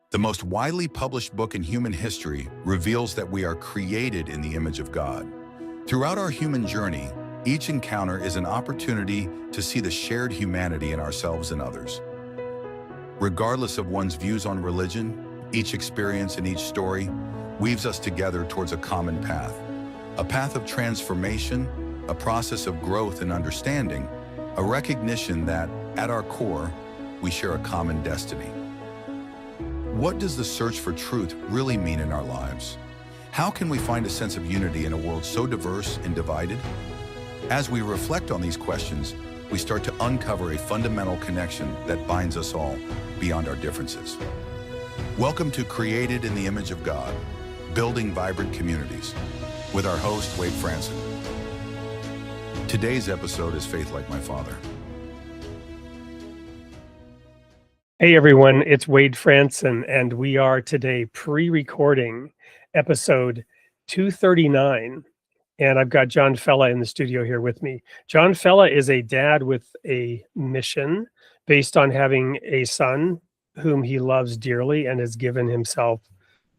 The most widely published book in human history reveals that we are created in the image of God. Throughout our human journey, each encounter is an opportunity to see the shared humanity in ourselves and others. Regardless of one's views on religion, each experience and each story weaves us together towards a common path. A path of transformation, a process of growth and understanding, a recognition that, at our core, we share a common destiny. What does the search for truth really mean in our lives? How can we find a sense of unity in a world so diverse and divided? As we reflect on these questions, we start to uncover a fundamental connection that binds us all beyond our differences. Welcome to Created in the Image of God, Building Vibrant Communities, with our host, Wade Franson. Today's episode is Faith Like My Father. Hey everyone, it's Wade Franson, and we are today pre-recording episode 239, and I've got John Fela in the studio here with me. John Fela is a dad with a mission based on having a son whom he loves dearly and has given himself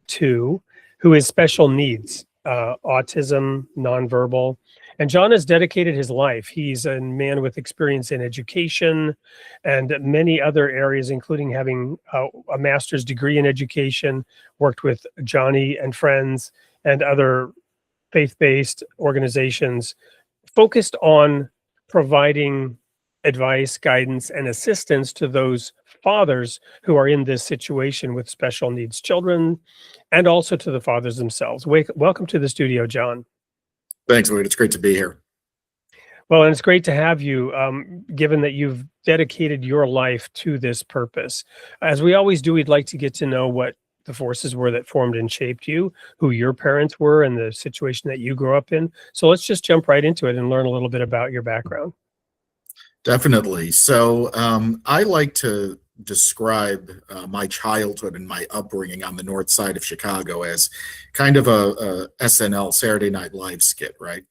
to, who has special needs, autism, nonverbal. And John has dedicated his life. He's a man with experience in education and many other areas, including having a master's degree in education, worked with Johnny and Friends and other faith-based organizations focused on providing advice, guidance, and assistance to those fathers who are in this situation with special needs children, and also to the fathers themselves. Welcome to the studio, John. Thanks, Wade. It's great to be here. Well, and it's great to have you, given that you've dedicated your life to this purpose. As we always do, we'd like to get to know what the forces were that formed and shaped you, who your parents were, and the situation that you grew up in. So let's just jump right into it and learn a little bit about your background. Definitely. So I like to describe my childhood and my upbringing on the north side of Chicago as kind of a SNL, Saturday Night Live skit, right?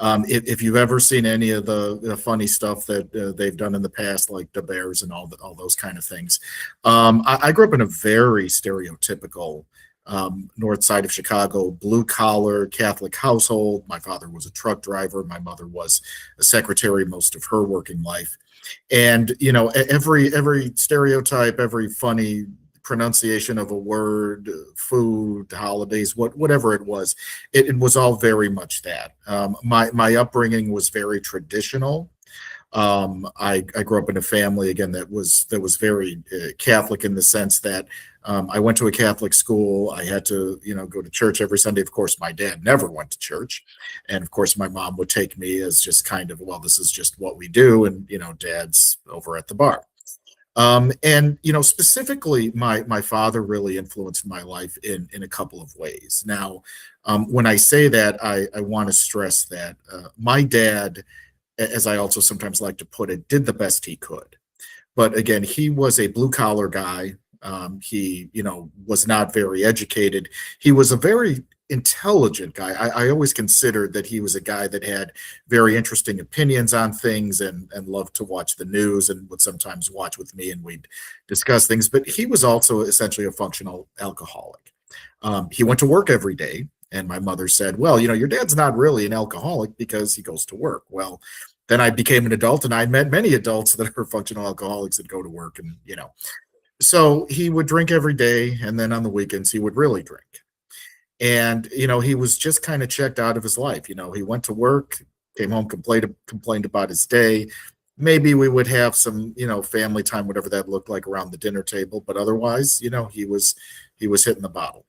If you've ever seen any of the funny stuff that they've done in the past, like the Bears and all those kind of things. I grew up in a very stereotypical north side of Chicago, blue collar Catholic household. My father was a truck driver. My mother was a secretary most of her working life. And, you know, every stereotype, every funny pronunciation of a word, food, holidays, whatever it was all very much that. My upbringing was very traditional. I grew up in a family, again, that was very Catholic in the sense that I went to a Catholic school. I had to, go to church every Sunday. Of course, my dad never went to church. And of course, my mom would take me as just kind of, well, this is just what we do. And, dad's over at the bar. And, specifically, my father really influenced my life in a couple of ways. Now, when I say that, I want to stress that my dad, as I also sometimes like to put it, did the best he could. But again, he was a blue collar guy. He, was not very educated. He was a very intelligent guy. I always considered that he was a guy that had very interesting opinions on things and loved to watch the news and would sometimes watch with me and we'd discuss things. But he was also essentially a functional alcoholic. He went to work every day. And my mother said, well, your dad's not really an alcoholic because he goes to work. Well, then I became an adult and I met many adults that are functional alcoholics that go to work and, So he would drink every day. And then on the weekends, he would really drink. And, he was just kind of checked out of his life. He went to work, came home, complained about his day. Maybe we would have some, family time, whatever that looked like around the dinner table. But otherwise, he was hitting the bottle.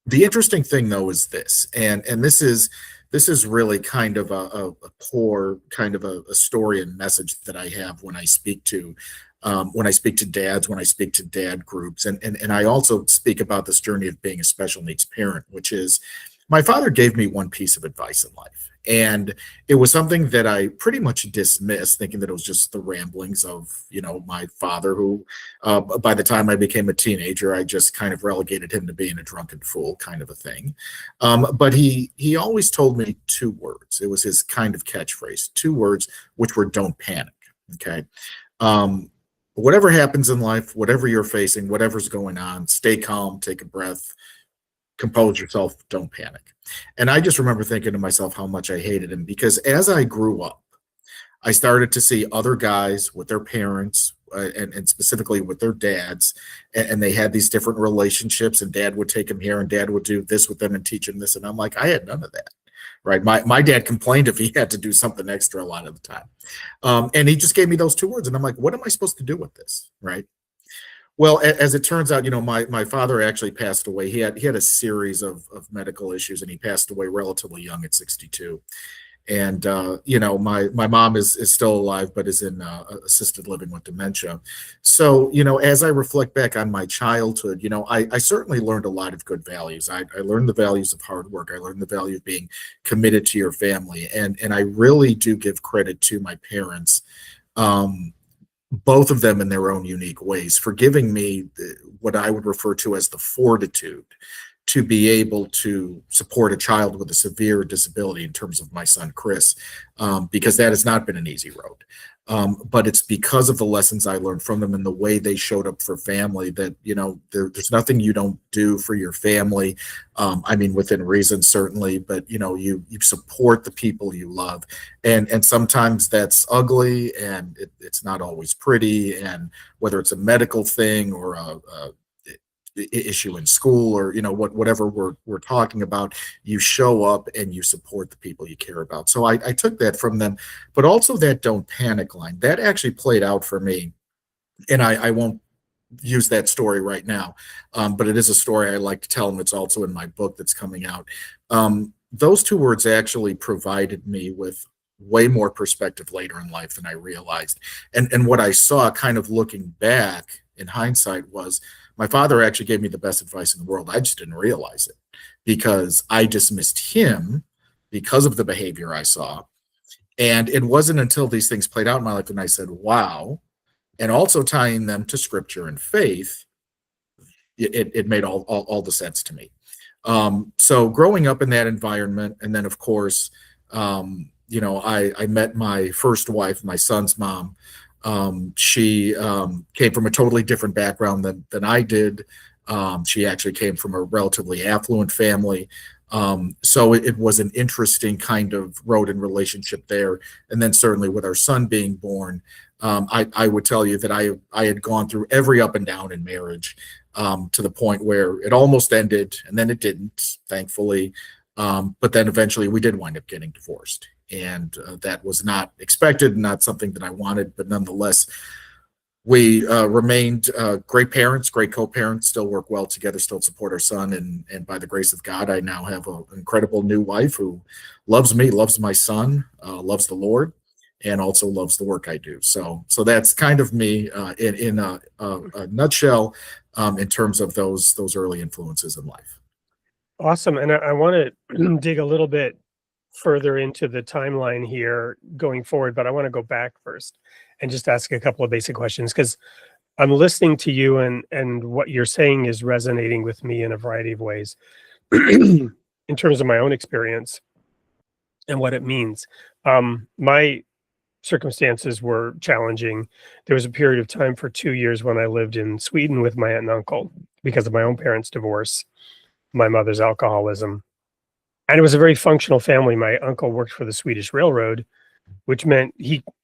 The interesting thing, though, is this, and this is really kind of a core kind of a story and message that I have when I speak to dads, when I speak to dad groups, and I also speak about this journey of being a special needs parent, which is my father gave me one piece of advice in life. And it was something that I pretty much dismissed, thinking that it was just the ramblings of, my father, who, by the time I became a teenager, I just kind of relegated him to being a drunken fool kind of a thing. But he always told me two words. It was his kind of catchphrase, two words, which were "don't panic." Okay. Whatever happens in life, whatever you're facing, whatever's going on, stay calm, take a breath, compose yourself, don't panic. And I just remember thinking to myself how much I hated him, because as I grew up, I started to see other guys with their parents, and specifically with their dads, and they had these different relationships, and dad would take them here and dad would do this with them and teach them this. And I'm like, I had none of that. Right. My dad complained if he had to do something extra a lot of the time. And he just gave me those two words. And I'm like, what am I supposed to do with this? Right. Well, as it turns out, my father actually passed away. He had a series of medical issues, and he passed away relatively young at 62. And my mom is still alive, but is in assisted living with dementia. So as I reflect back on my childhood, I certainly learned a lot of good values. I learned the values of hard work. I learned the value of being committed to your family, and I really do give credit to my parents, both of them in their own unique ways, for giving me what I would refer to as the fortitude to be able to support a child with a severe disability, in terms of my son Chris, because that has not been an easy road. But it's because of the lessons I learned from them and the way they showed up for family that, there's nothing you don't do for your family. I mean, within reason, certainly, but you support the people you love. And sometimes that's ugly, and it's not always pretty. And whether it's a medical thing or a issue in school, or whatever we're talking about, you show up and you support the people you care about. So I took that from them, but also that don't panic line that actually played out for me. And I won't use that story right now, but it is a story I like to tell, and it's also in my book that's coming out. Those two words actually provided me with way more perspective later in life than I realized. And what I saw, kind of looking back in hindsight, was my father actually gave me the best advice in the world. I just didn't realize it, because I dismissed him because of the behavior I saw. And it wasn't until these things played out in my life and I said, wow, and also tying them to scripture and faith, it made all the sense to me. So growing up in that environment, and then of course, I met my first wife, my son's mom. She came from a totally different background than I did. She actually came from a relatively affluent family. So it was an interesting kind of road and relationship there. And then certainly with our son being born, I would tell you that I had gone through every up and down in marriage, to the point where it almost ended, and then it didn't, thankfully. But then eventually we did wind up getting divorced. And that was not expected, not something that I wanted, but nonetheless, we remained great parents, great co-parents, still work well together, still support our son. And by the grace of God, I now have an incredible new wife who loves me, loves my son, loves the Lord, and also loves the work I do. So that's kind of me in a nutshell, in terms of those early influences in life. Awesome. And I want to dig a little bit further into the timeline here going forward, but I want to go back first and just ask a couple of basic questions, because I'm listening to you, and what you're saying is resonating with me in a variety of ways in terms of my own experience and what it means. My circumstances were challenging. There was a period of time for 2 years when I lived in Sweden with my aunt and uncle because of my own parents' divorce, my mother's alcoholism. And it was a very functional family. My uncle worked for the Swedish Railroad, which meant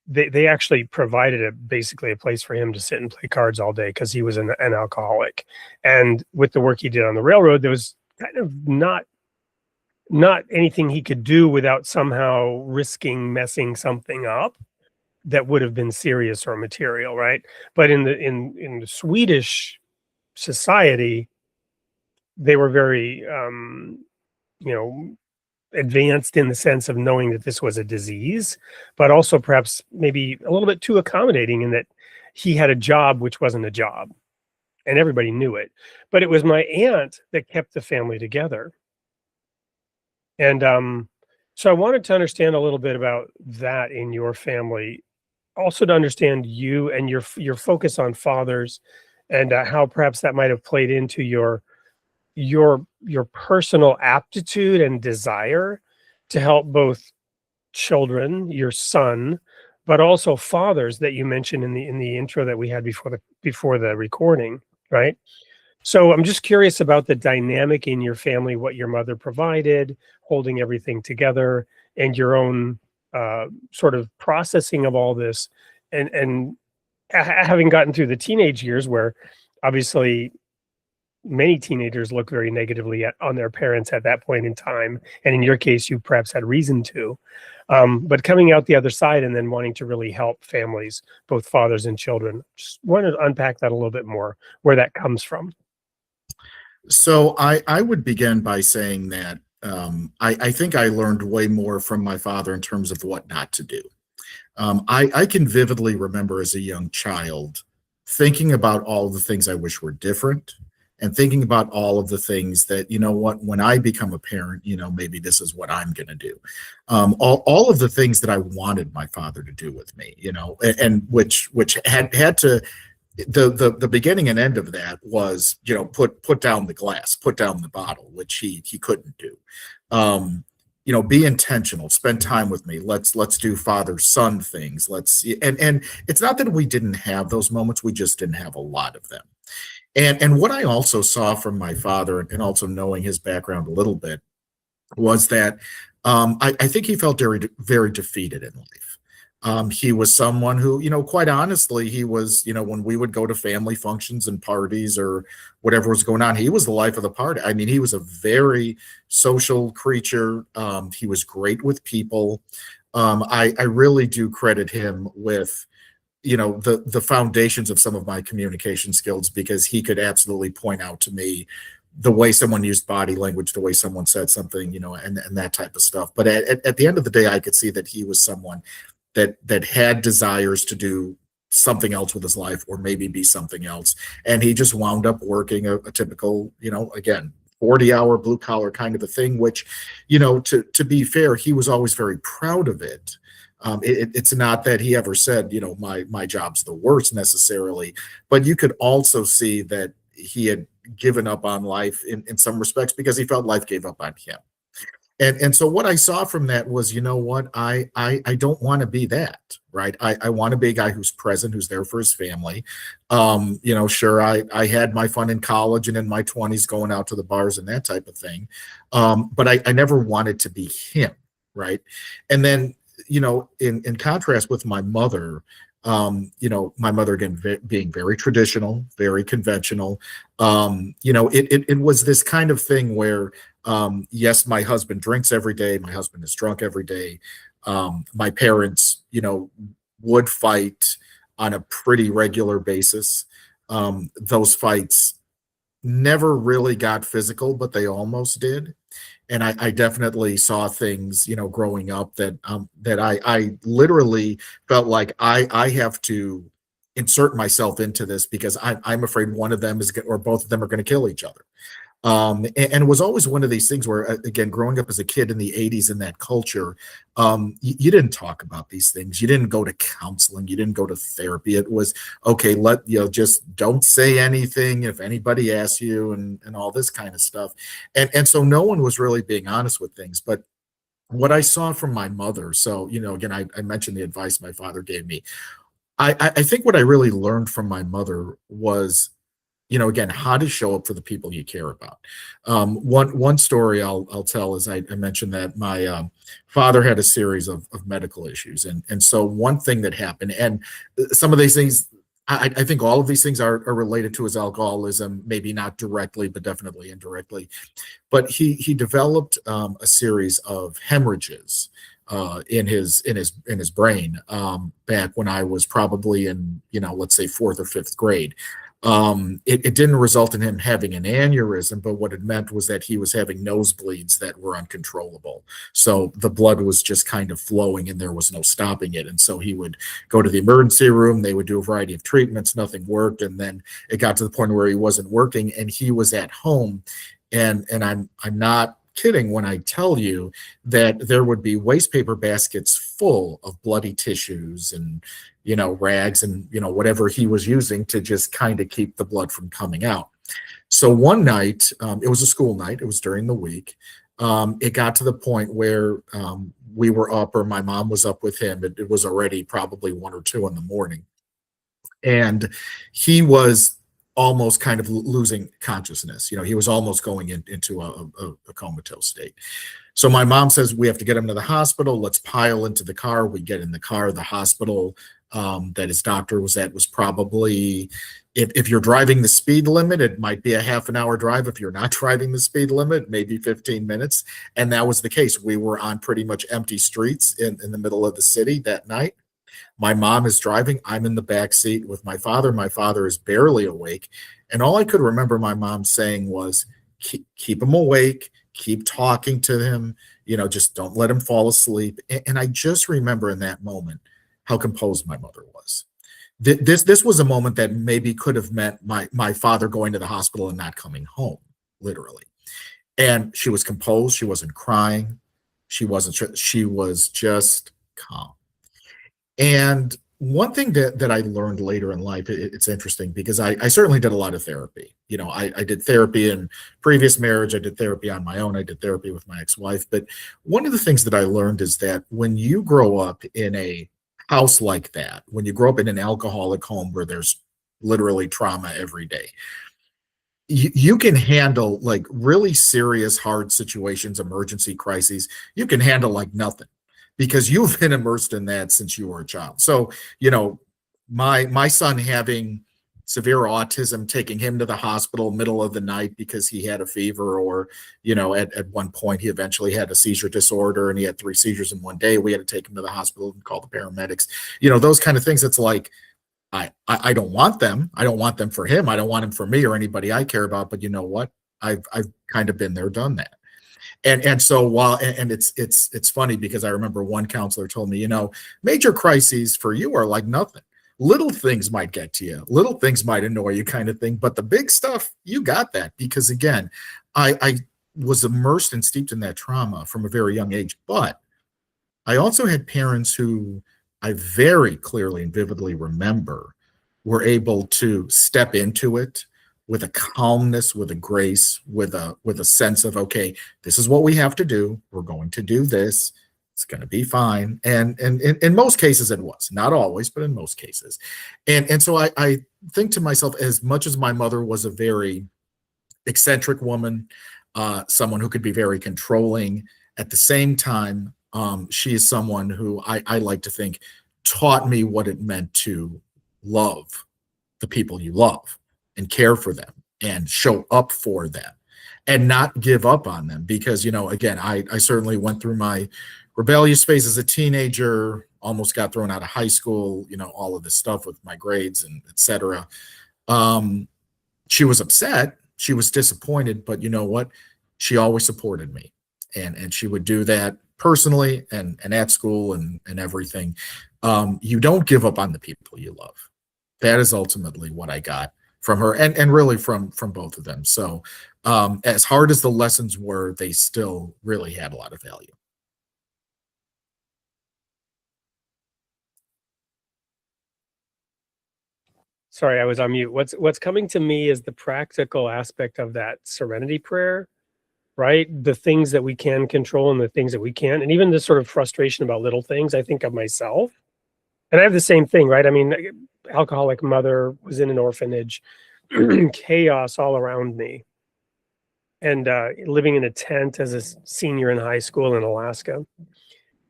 they actually provided basically a place for him to sit and play cards all day, because he was an alcoholic. And with the work he did on the railroad, there was kind of not anything he could do without somehow risking messing something up that would have been serious or material, right? But in the Swedish society, they were very advanced in the sense of knowing that this was a disease, but also perhaps maybe a little bit too accommodating in that he had a job which wasn't a job, and everybody knew it. But it was my aunt that kept the family together. And so I wanted to understand a little bit about that in your family, also to understand you and your focus on fathers, and how perhaps that might have played into your personal aptitude and desire to help both children, your son, but also fathers that you mentioned in the intro that we had before the recording, right? So I'm just curious about the dynamic in your family, what your mother provided, holding everything together, and your own sort of processing of all this, and having gotten through the teenage years, where obviously many teenagers look very negatively on their parents at that point in time, and in your case, you perhaps had reason to. But coming out the other side and then wanting to really help families, both fathers and children, just want to unpack that a little bit more, where that comes from. So I would begin by saying that I think I learned way more from my father in terms of what not to do. I can vividly remember as a young child thinking about all the things I wish were different, and thinking about all of the things that, you know what, when I become a parent, maybe this is what I'm going to do. All of the things that I wanted my father to do with me, and which had to, the beginning and end of that was, put down the glass, put down the bottle, which he couldn't do. Be intentional, spend time with me. Let's do father son things. And it's not that we didn't have those moments, we just didn't have a lot of them. And what I also saw from my father, and also knowing his background a little bit, was that I think he felt very, very defeated in life. He was someone who, quite honestly, he was, when we would go to family functions and parties or whatever was going on, he was the life of the party. I mean, he was a very social creature. He was great with people. I really do credit him with, the foundations of some of my communication skills, because he could absolutely point out to me the way someone used body language, the way someone said something, and that type of stuff. But at the end of the day, I could see that he was someone that had desires to do something else with his life, or maybe be something else. And he just wound up working a typical, again, 40-hour blue collar kind of a thing, which, to be fair, he was always very proud of it. It's not that he ever said, my job's the worst necessarily, but you could also see that he had given up on life in some respects, because he felt life gave up on him. And so what I saw from that was, what, I don't want to be that, right? I want to be a guy who's present, who's there for his family. Sure, I had my fun in college and in my 20s going out to the bars and that type of thing. But I never wanted to be him, right? And then, in contrast with my mother, my mother, again, being very traditional, very conventional, it was this kind of thing where, yes, my husband drinks every day. My husband is drunk every day. My parents, would fight on a pretty regular basis. Those fights never really got physical, but they almost did. And I definitely saw things, growing up that I literally felt like I have to insert myself into this, because I'm afraid one of them or both of them are going to kill each other. And it was always one of these things where, again, growing up as a kid in the 80s in that culture, you didn't talk about these things. You didn't go to counseling. You didn't go to therapy. It was, okay, just don't say anything if anybody asks you, and all this kind of stuff. And so no one was really being honest with things. But what I saw from my mother, so, again, I mentioned the advice my father gave me. I think what I really learned from my mother was, again, how to show up for the people you care about. One story I'll tell is I mentioned that my father had a series of medical issues. And so one thing that happened, and some of these things, I think all of these things are related to his alcoholism, maybe not directly, but definitely indirectly. But he developed a series of hemorrhages in his brain back when I was probably in, let's say, fourth or fifth grade. It didn't result in him having an aneurysm, but what it meant was that he was having nosebleeds that were uncontrollable. So the blood was just kind of flowing and there was no stopping it. And so he would go to the emergency room. They would do a variety of treatments. Nothing worked. And then it got to the point where he wasn't working and he was at home. And I'm not kidding when I tell you that there would be waste paper baskets full of bloody tissues and, rags and, whatever he was using to just kind of keep the blood from coming out. So one night, it was a school night, it was during the week. It got to the point where we were up, or my mom was up with him. It was already probably 1 or 2 in the morning, and he was almost kind of losing consciousness. He was almost going into a comatose state. So my mom says, we have to get him to the hospital. Let's pile into the car. We get in the car. The hospital that his doctor was at was probably, if you're driving the speed limit, it might be a half an hour drive. If you're not driving the speed limit, maybe 15 minutes. And that was the case. We were on pretty much empty streets in the middle of the city that night. My mom is driving. I'm in the back seat with my father. My father is barely awake. And all I could remember my mom saying was, keep him awake, keep talking to him, just don't let him fall asleep. And I just remember in that moment how composed my mother was. This was a moment that maybe could have meant my father going to the hospital and not coming home, literally. And she was composed. She wasn't crying. She was just calm. And one thing that I learned later in life, it's interesting because I certainly did a lot of therapy. I did therapy in previous marriage. I did therapy on my own. I did therapy with my ex-wife. But one of the things that I learned is that when you grow up in a house like that, when you grow up in an alcoholic home where there's literally trauma every day, you can handle like really serious, hard situations, emergency crises. You can handle like nothing, because you've been immersed in that since you were a child. So, my son having severe autism, taking him to the hospital middle of the night because he had a fever, or, at one point he eventually had a seizure disorder and he had 3 seizures in one day. We had to take him to the hospital and call the paramedics, those kind of things. It's like, I don't want them. I don't want them for him. I don't want him for me or anybody I care about. But you know what? I've kind of been there, done that. And so it's funny because I remember one counselor told me, major crises for you are like nothing. Little things might get to you, little things might annoy you, kind of thing, but the big stuff, you got that. Because again, I was immersed and steeped in that trauma from a very young age. But I also had parents who I very clearly and vividly remember were able to step into it with a calmness, with a grace, with a sense of, okay, this is what we have to do. We're going to do this. It's going to be fine. And in most cases it was, not always, but in most cases. And so I think to myself, as much as my mother was a very eccentric woman, someone who could be very controlling, at the same time, she is someone who I like to think taught me what it meant to love the people you love and care for them and show up for them and not give up on them. Because, again, I certainly went through my rebellious phase as a teenager, almost got thrown out of high school, all of this stuff with my grades and et cetera. She was upset. She was disappointed, but you know what? She always supported me. And she would do that personally and at school and everything. You don't give up on the people you love. That is ultimately what I got from her, and really from both of them. So as hard as the lessons were, they still really had a lot of value. Sorry, I was on mute. What's coming to me is the practical aspect of that serenity prayer, right? The things that we can control and the things that we can't, and even the sort of frustration about little things. I think of myself, and I have the same thing, right? I mean, alcoholic mother, was in an orphanage, chaos all around me, and living in a tent as a senior in high school in Alaska,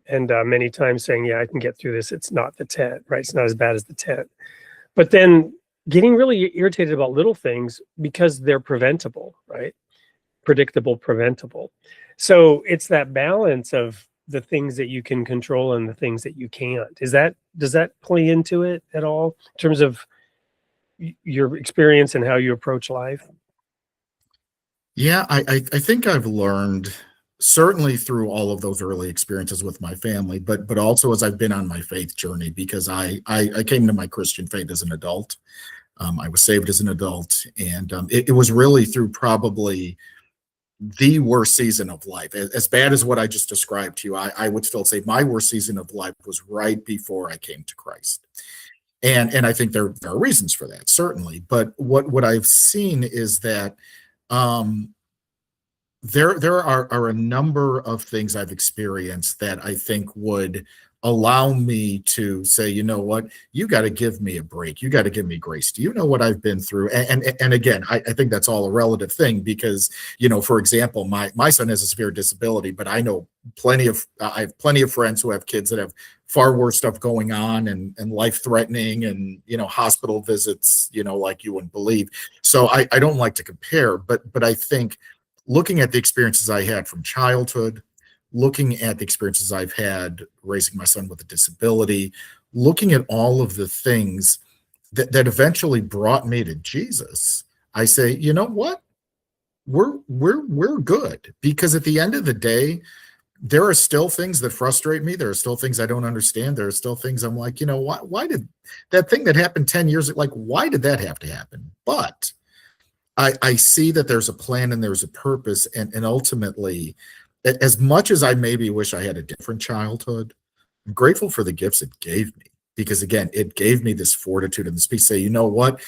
and many times saying, "Yeah, I can get through this. It's not the tent, right? It's not as bad as the tent." But then getting really irritated about little things because they're preventable, right? Predictable, preventable. So it's that balance of the things that you can control and the things that you can't. Does that play into it at all in terms of your experience and how you approach life? Yeah, I think I've learned, certainly through all of those early experiences with my family, but also as I've been on my faith journey, because I came to my Christian faith as an adult. I was saved as an adult, and it was really through probably the worst season of life. As bad as what I just described to you, I would still say my worst season of life was right before I came to Christ. And I think there are reasons for that, certainly. But what I've seen is that there are a number of things I've experienced that I think would allow me to say, you know what, you got to give me a break. You got to give me grace. Do you know what I've been through? And again, I think that's all a relative thing because, for example, my son has a severe disability, but I know I have plenty of friends who have kids that have far worse stuff going on and life threatening and, hospital visits, like you wouldn't believe. So I don't like to compare, but I think looking at the experiences I had from childhood, looking at the experiences I've had raising my son with a disability, looking at all of the things that eventually brought me to Jesus, I say, you know what? We're good, because at the end of the day, there are still things that frustrate me. There are still things I don't understand. There are still things I'm like, why did that thing that happened 10 years ago, like, why did that have to happen? But I see that there's a plan and there's a purpose, and ultimately, as much as I maybe wish I had a different childhood, I'm grateful for the gifts it gave me, because again, it gave me this fortitude and this peace. Say, you know what,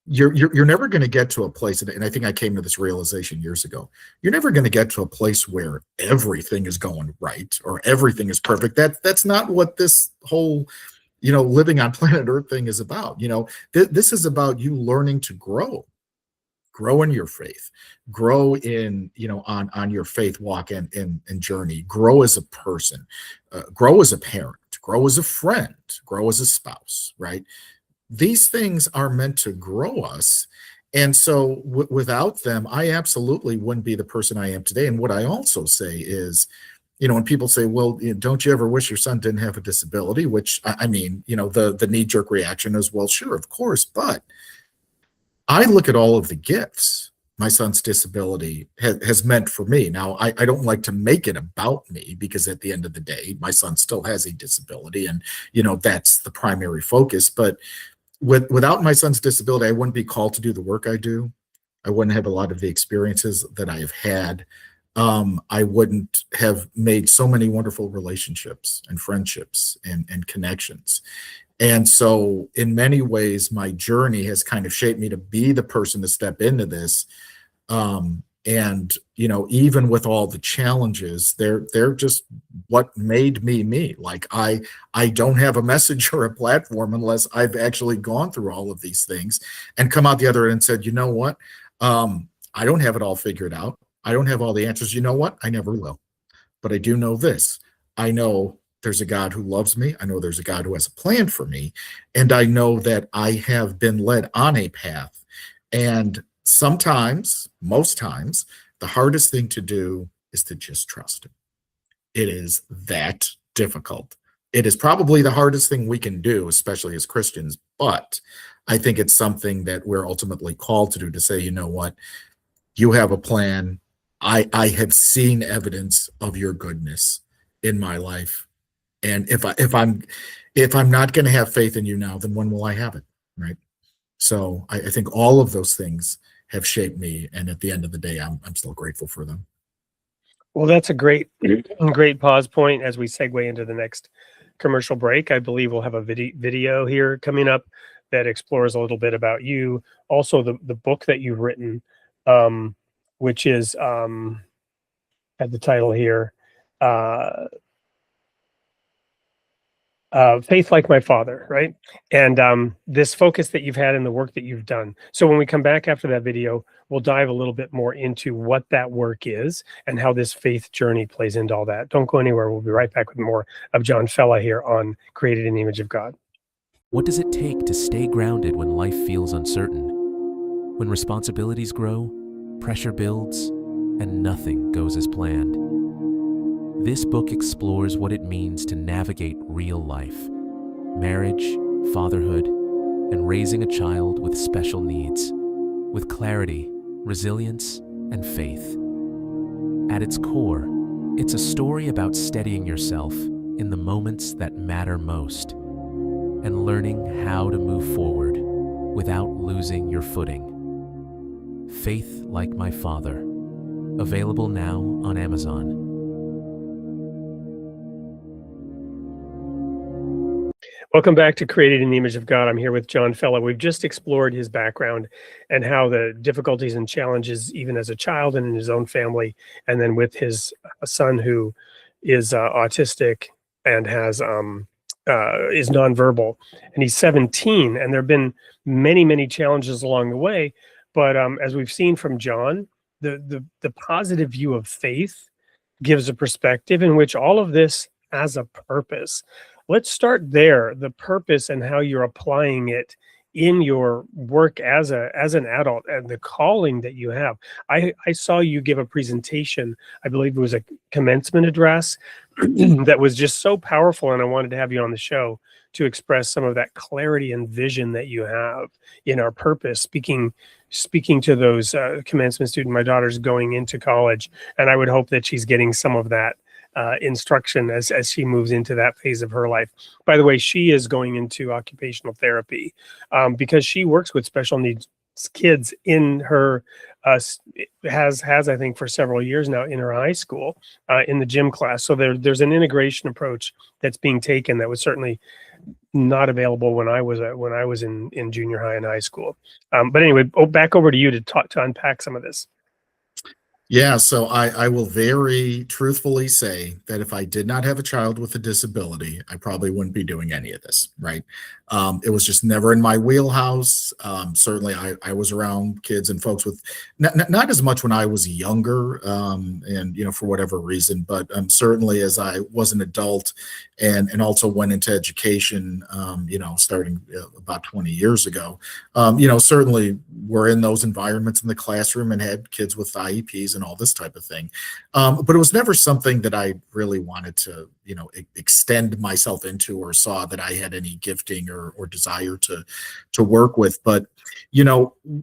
you're never going to get to a place, and I think I came to this realization years ago. You're never going to get to a place where everything is going right or everything is perfect. That's not what this whole living on planet Earth thing is about. This is about you learning to grow in your faith, grow in, on your faith walk and journey, grow as a person, grow as a parent, grow as a friend, grow as a spouse, right? These things are meant to grow us. And so without them, I absolutely wouldn't be the person I am today. And what I also say is, when people say, well, don't you ever wish your son didn't have a disability? Which I mean, the knee-jerk reaction is, well, sure, of course. But I look at all of the gifts my son's disability has meant for me. Now, I don't like to make it about me, because at the end of the day, my son still has a disability, and, that's the primary focus. But without my son's disability, I wouldn't be called to do the work I do. I wouldn't have a lot of the experiences that I have had. I wouldn't have made so many wonderful relationships and friendships and connections. And so in many ways, my journey has kind of shaped me to be the person to step into this. And, even with all the challenges, they're just what made me. Like, I don't have a message or a platform unless I've actually gone through all of these things and come out the other end and said, you know what? I don't have it all figured out. I don't have all the answers. You know what? I never will. But I do know this. I know there's a God who loves me. I know there's a God who has a plan for me. And I know that I have been led on a path. And sometimes, most times, the hardest thing to do is to just trust him. It is that difficult. It is probably the hardest thing we can do, especially as Christians. But I think it's something that we're ultimately called to do, to say, you know what, you have a plan. I have seen evidence of your goodness in my life. And if I'm not going to have faith in you now, then when will I have it? Right. So I think all of those things have shaped me. And at the end of the day, I'm still grateful for them. Well, that's a great pause point as we segue into the next commercial break. I believe we'll have a video here coming up that explores a little bit about you. Also, the book that you've written, which is at the title here, Faith Like My Father, right? And this focus that you've had in the work that you've done. So when we come back after that video, we'll dive a little bit more into what that work is and how this faith journey plays into all that. Don't go anywhere. We'll be right back with more of John Fela here on Created in the Image of God. What does it take to stay grounded when life feels uncertain? When responsibilities grow, pressure builds, and nothing goes as planned. This book explores what it means to navigate real life, marriage, fatherhood, and raising a child with special needs, with clarity, resilience, and faith. At its core, it's a story about steadying yourself in the moments that matter most and learning how to move forward without losing your footing. Faith Like My Father, available now on Amazon. Welcome back to Created in the Image of God. I'm here with John Fela. We've just explored his background and how the difficulties and challenges, even as a child and in his own family, and then with his son who is autistic and has is nonverbal, and he's 17. And there have been many, many challenges along the way. But as we've seen from John, the positive view of faith gives a perspective in which all of this has a purpose. Let's start there, the purpose and how you're applying it in your work as an adult and the calling that you have. I saw you give a presentation, I believe it was a commencement address that was just so powerful, and I wanted to have you on the show to express some of that clarity and vision that you have in our purpose, speaking to those commencement students. My daughter's going into college, and I would hope that she's getting some of that instruction as she moves into that phase of her life. By the way, she is going into occupational therapy because she works with special needs kids in her has I think for several years now in her high school in the gym class. So there's an integration approach that's being taken that was certainly not available when I was in junior high and high school. But anyway, back over to you to unpack some of this. Yeah, so I will very truthfully say that if I did not have a child with a disability, I probably wouldn't be doing any of this, right? It was just never in my wheelhouse. Certainly, I was around kids and folks with not as much when I was younger, and for whatever reason, but certainly as I was an adult and also went into education, starting about 20 years ago, certainly we're in those environments in the classroom and had kids with IEPs and all this type of thing. But it was never something that I really wanted to, extend myself into or saw that I had any gifting or desire to work with. But,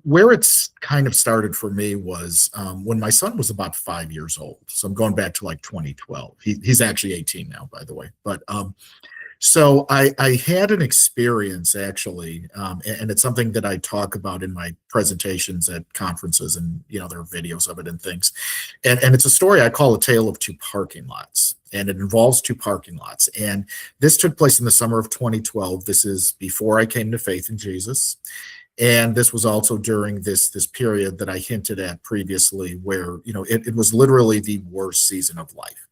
where it's kind of started for me was when my son was about 5 years old. So I'm going back to like 2012. He's actually 18 now, by the way. But so I had an experience actually, and it's something that I talk about in my presentations at conferences, and there are videos of it and things. And it's a story I call A Tale of Two Parking Lots, and it involves two parking lots. And this took place in the summer of 2012. This is before I came to faith in Jesus. And this was also during this period that I hinted at previously, where it was literally the worst season of life.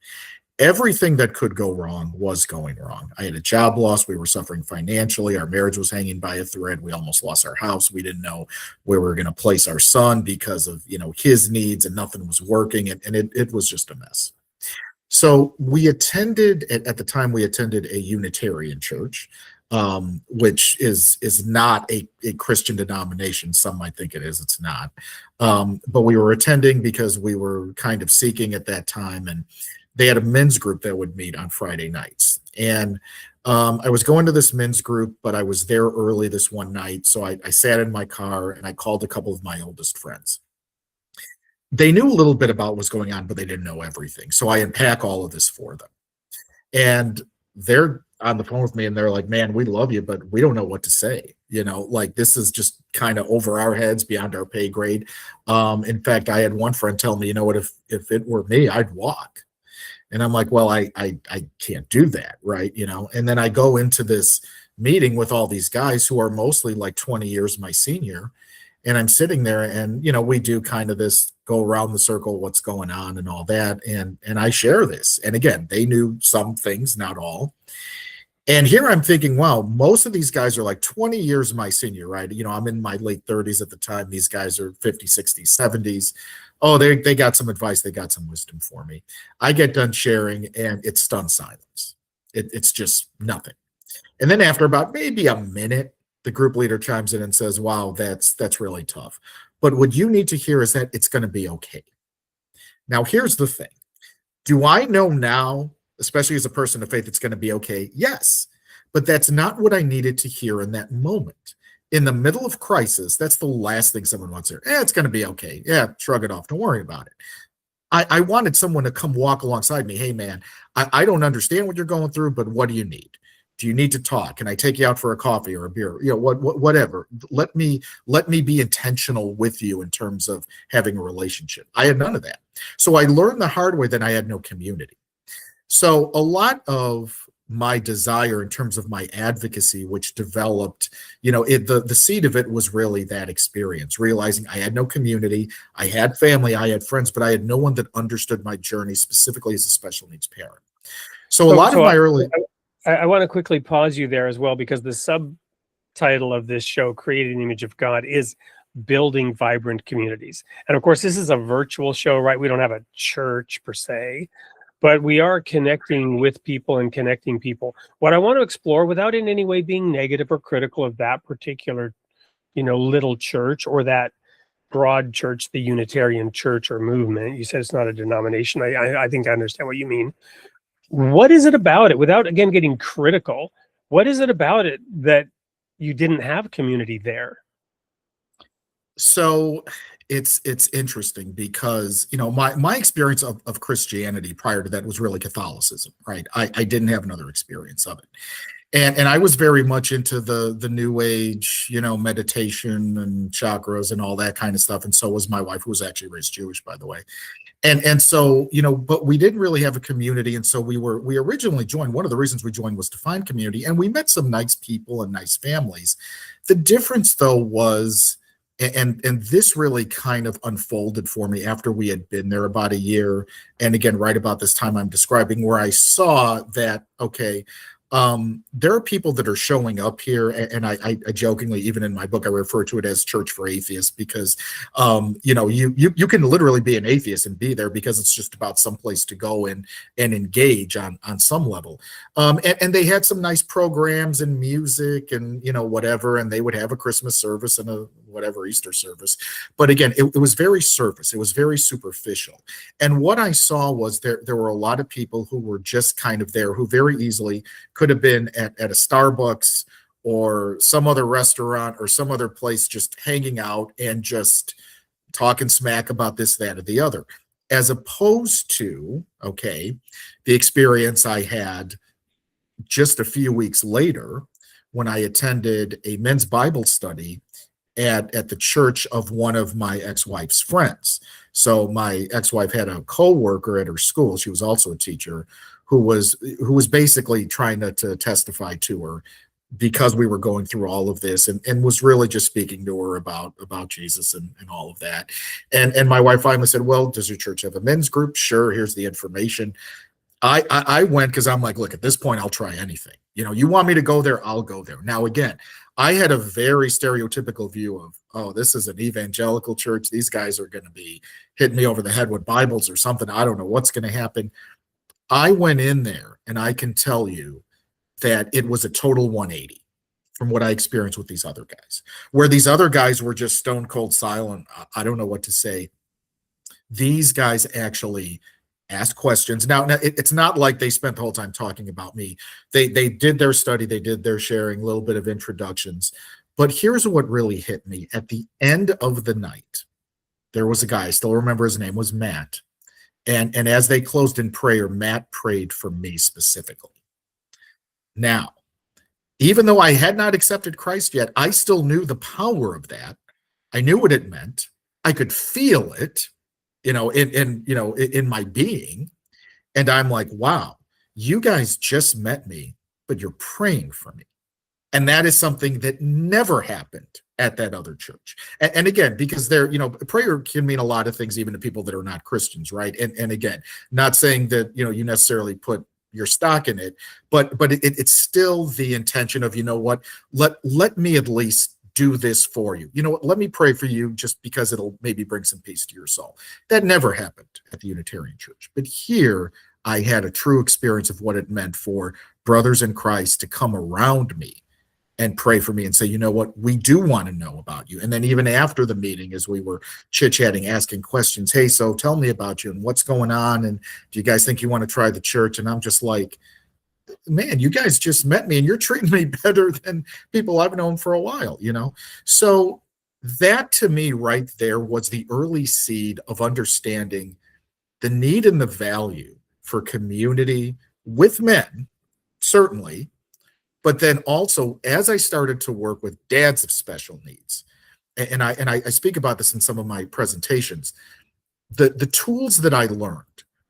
Everything that could go wrong was going wrong. I had a job loss. We were suffering financially. Our marriage was hanging by a thread. We almost lost our house. We didn't know where we were going to place our son because of his needs, and nothing was working. And it was just a mess. So we attended, at the time, we attended a Unitarian church, which is not a Christian denomination. Some might think it is. It's not. But we were attending because we were kind of seeking at that time, and they had a men's group that would meet on Friday nights. And I was going to this men's group, but I was there early this one night. So I sat in my car and I called a couple of my oldest friends. They knew a little bit about what was going on, but they didn't know everything. So I unpack all of this for them. And they're on the phone with me and they're like, "Man, we love you, but we don't know what to say. This is just kind of over our heads, beyond our pay grade." In fact, I had one friend tell me, "What, if it were me, I'd walk." And I'm like, "Well, I can't do that, right?" And then I go into this meeting with all these guys who are mostly like 20 years my senior. And I'm sitting there and, we do kind of this go around the circle, what's going on and all that. And I share this. And again, they knew some things, not all. And here I'm thinking, wow, most of these guys are like 20 years my senior, right? I'm in my late 30s at the time. These guys are 50, 60s, 70s. Oh, they got some advice. They got some wisdom for me. I get done sharing and it's stunned silence. It's just nothing. And then after about maybe a minute, the group leader chimes in and says, "Wow, that's really tough. But what you need to hear is that it's going to be okay." Now, here's the thing. Do I know now, especially as a person of faith, it's going to be okay? Yes. But that's not what I needed to hear in that moment. In the middle of crisis, that's the last thing someone wants to hear. It's going to be okay. Yeah, shrug it off. Don't worry about it. I wanted someone to come walk alongside me. "Hey, man, I don't understand what you're going through, but what do you need? Do you need to talk? Can I take you out for a coffee or a beer? Whatever. Let me be intentional with you in terms of having a relationship." I had none of that. So I learned the hard way that I had no community. So a lot of my desire in terms of my advocacy, which developed, the seed of it was really that experience, realizing I had no community, I had family, I had friends, but I had no one that understood my journey specifically as a special needs parent. So a lot of my early... I want to quickly pause you there as well, because the subtitle of this show, Creating the Image of God, is building vibrant communities. And of course, this is a virtual show, right? We don't have a church per se, but we are connecting with people and connecting people. What I want to explore, without in any way being negative or critical of that particular, little church or that broad church, the Unitarian Church or movement. You said it's not a denomination. I think I understand what you mean. What is it about it, without again getting critical, what is it about it that you didn't have community there? So it's interesting because, my experience of Christianity prior to that was really Catholicism, right? I didn't have another experience of it. And I was very much into the new age, meditation and chakras and all that kind of stuff. And so was my wife, who was actually raised Jewish, by the way. And so, but we didn't really have a community. And so we originally joined. One of the reasons we joined was to find community. And we met some nice people and nice families. The difference, though, was, and this really kind of unfolded for me after we had been there about a year. And again, right about this time I'm describing, where I saw that, okay, there are people that are showing up here, and I jokingly, even in my book, I refer to it as church for atheists, because you can literally be an atheist and be there because it's just about some place to go and engage on some level. And they had some nice programs and music and whatever, and they would have a Christmas service and a whatever Easter service. But again, it was very surface. It was very superficial. And what I saw was there were a lot of people who were just kind of there, who very easily could have been at a Starbucks or some other restaurant or some other place, just hanging out and just talking smack about this, that, or the other, as opposed to, okay, the experience I had just a few weeks later when I attended a men's Bible study at the church of one of my ex-wife's friends. So my ex-wife had a co-worker at her school. She was also a teacher who was basically trying to testify to her because we were going through all of this, and was really just speaking to her about Jesus and all of that. And my wife finally said, well, does your church have a men's group? Sure, here's the information. I went because I'm like, look, at this point, I'll try anything. You want me to go there, I'll go there. Now, again, I had a very stereotypical view of, oh, this is an evangelical church. These guys are going to be hitting me over the head with Bibles or something. I don't know what's going to happen. I went in there, and I can tell you that it was a total 180 from what I experienced with these other guys, where these other guys were just stone cold silent. I don't know what to say. These guys actually asked questions. Now it's not like they spent the whole time talking about me. They did their study, they did their sharing, a little bit of introductions. But here's what really hit me. At the end of the night, there was a guy, I still remember his name was Matt. And as they closed in prayer, Matt prayed for me specifically. Now, even though I had not accepted Christ yet, I still knew the power of that. I knew what it meant. I could feel it, in my being. And I'm like, wow, you guys just met me, but you're praying for me. And that is something that never happened at that other church. And again, because prayer can mean a lot of things, even to people that are not Christians, right? And again, not saying that, you necessarily put your stock in it, but it's still the intention of, let me at least do this for you. Let me pray for you just because it'll maybe bring some peace to your soul. That never happened at the Unitarian Church. But here I had a true experience of what it meant for brothers in Christ to come around me and pray for me and say, you know what, we do want to know about you. And then even after the meeting, as we were chit-chatting, asking questions, hey, so tell me about you and what's going on, and do you guys think you want to try the church? And I'm just like, man, you guys just met me and you're treating me better than people I've known for a while, So that to me right there was the early seed of understanding the need and the value for community with men, certainly, but then also as I started to work with dads of special needs, and I speak about this in some of my presentations, the tools that I learned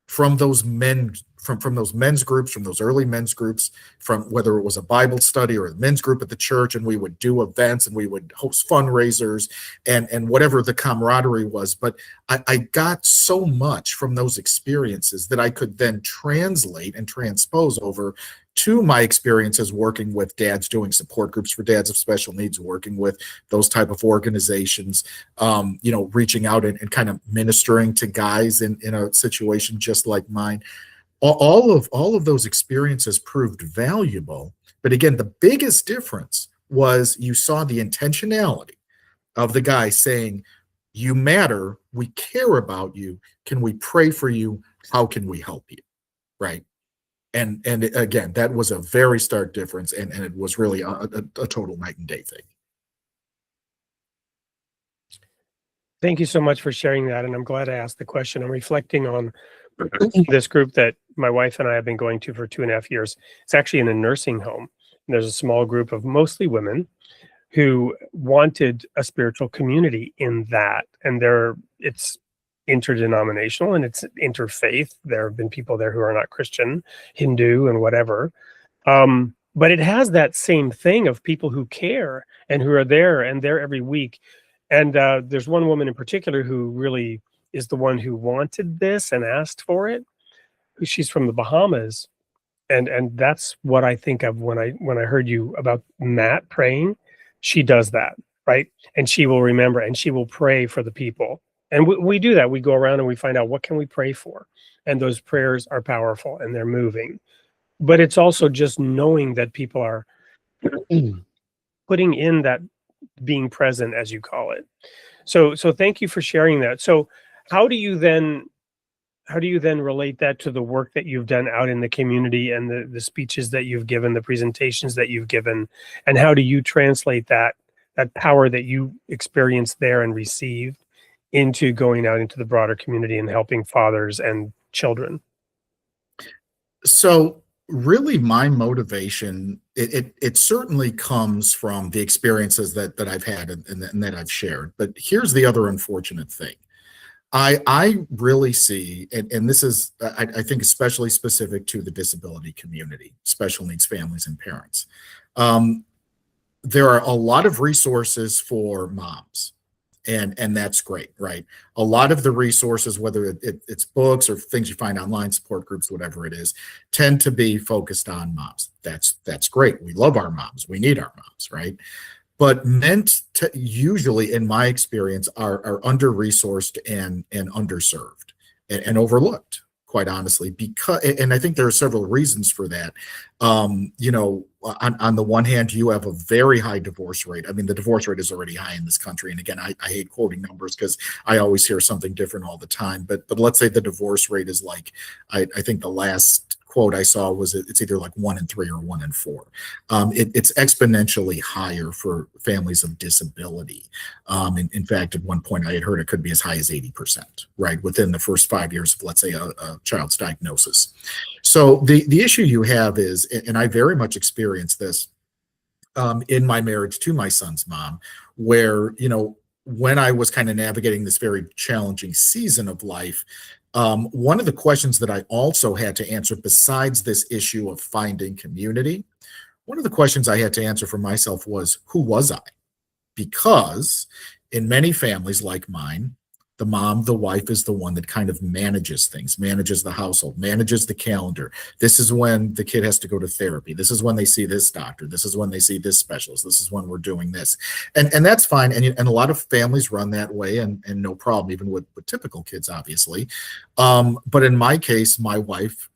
from those men from those men's groups, from those early men's groups, from whether it was a Bible study or a men's group at the church, and we would do events and we would host fundraisers and whatever the camaraderie was. But I got so much from those experiences that I could then translate and transpose over to my experiences working with dads, doing support groups for dads of special needs, working with those type of organizations, reaching out and kind of ministering to guys in a situation just like mine. All of those experiences proved valuable. But again, the biggest difference was you saw the intentionality of the guy saying, you matter, we care about you, can we pray for you, how can we help you, right? And again, that was a very stark difference, and it was really a total night and day thing. Thank you so much for sharing that, and I'm glad I asked the question. I'm reflecting on this group that my wife and I have been going to for 2.5 years. It's actually in a nursing home. And there's a small group of mostly women who wanted a spiritual community in that. And it's interdenominational and it's interfaith. There have been people there who are not Christian, Hindu, and whatever. But it has that same thing of people who care and who are there and there every week. And there's one woman in particular who really is the one who wanted this and asked for it. She's from the Bahamas, and that's what I think of when I heard you about Matt praying. She does that, right? And she will remember and she will pray for the people. And we do that. We go around and we find out what can we pray for, and those prayers are powerful and they're moving. But it's also just knowing that people are putting in that being present, as you call it. So thank you for sharing that. So how do you then relate that to the work that you've done out in the community and the speeches that you've given, the presentations that you've given, and how do you translate that power that you experienced there and received into going out into the broader community and helping fathers and children? So really my motivation, it certainly comes from the experiences that I've had and that I've shared. But here's the other unfortunate thing. I really see, and this is, I think, especially specific to the disability community, special needs families and parents. There are a lot of resources for moms, and that's great, right? A lot of the resources, whether it's books or things you find online, support groups, whatever it is, tend to be focused on moms. That's great. We love our moms. We need our moms, right? But meant to usually, in my experience, are under-resourced and underserved and overlooked, quite honestly, because, and I think there are several reasons for that. On the one hand, you have a very high divorce rate. I mean, the divorce rate is already high in this country. And again, I hate quoting numbers because I always hear something different all the time. But let's say the divorce rate is like, I think the last quote I saw was it's either like 1 in 3 or 1 in 4. It's exponentially higher for families of disability. In fact, at one point I had heard it could be as high as 80%, right, within the first 5 years of, let's say, a child's diagnosis. So the issue you have is, and I very much experienced this in my marriage to my son's mom, where, when I was kind of navigating this very challenging season of life, one of the questions that I also had to answer, besides this issue of finding community, one of the questions I had to answer for myself was, who was I? Because in many families like mine, the mom, the wife is the one that kind of manages things, manages the household, manages the calendar. This is when the kid has to go to therapy. This is when they see this doctor. This is when they see this specialist. This is when we're doing this. And that's fine. And a lot of families run that way, and no problem, even with typical kids, obviously. But in my case, my